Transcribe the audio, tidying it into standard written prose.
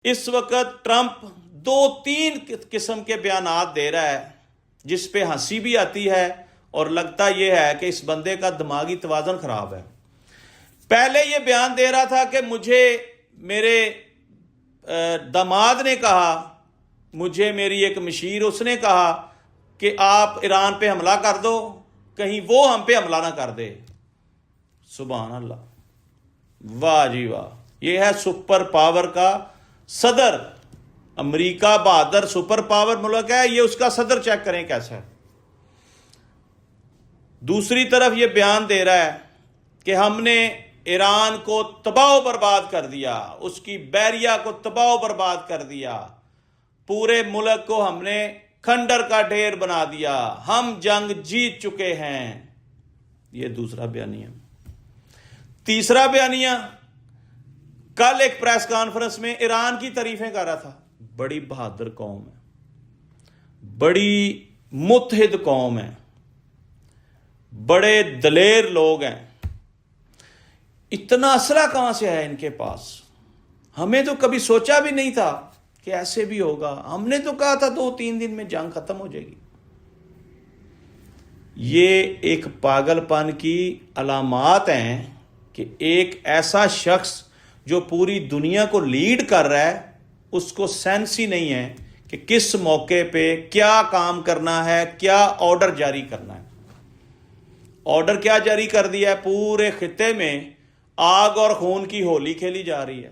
اس وقت ٹرمپ 2-3 قسم کے بیانات دے رہا ہے جس پہ ہنسی بھی آتی ہے اور لگتا یہ ہے کہ اس بندے کا دماغی توازن خراب ہے۔ پہلے یہ بیان دے رہا تھا کہ مجھے میرے داماد نے کہا، مجھے میری ایک مشیر اس نے کہا کہ آپ ایران پہ حملہ کر دو، کہیں وہ ہم پہ حملہ نہ کر دے۔ سبحان اللہ، واہ جی واہ، یہ ہے سپر پاور کا صدر۔ امریکہ بہادر سپر پاور ملک ہے، یہ اس کا صدر چیک کریں کیسا ہے۔ دوسری طرف یہ بیان دے رہا ہے کہ ہم نے ایران کو تباہ و برباد کر دیا، اس کی بحریہ کو تباہ و برباد کر دیا، پورے ملک کو ہم نے کھنڈر کا ڈھیر بنا دیا، ہم جنگ جیت چکے ہیں۔ یہ دوسرا بیانیہ۔ تیسرا بیانیہ، کل ایک پریس کانفرنس میں ایران کی تعریفیں کر رہا تھا، بڑی بہادر قوم ہے، بڑی متحد قوم ہے، بڑے دلیر لوگ ہیں، اتنا اسلحہ کہاں سے ہے ان کے پاس؟ ہمیں تو کبھی سوچا بھی نہیں تھا کہ ایسے بھی ہوگا، ہم نے تو کہا تھا 2-3 دن میں جنگ ختم ہو جائے گی۔ یہ ایک پاگل پن کی علامات ہیں کہ ایک ایسا شخص جو پوری دنیا کو لیڈ کر رہا ہے، اس کو سینس ہی نہیں ہے کہ کس موقع پہ کیا کام کرنا ہے، کیا آرڈر جاری کرنا ہے۔ آرڈر کیا جاری کر دیا ہے؟ پورے خطے میں آگ اور خون کی ہولی کھیلی جا رہی ہے۔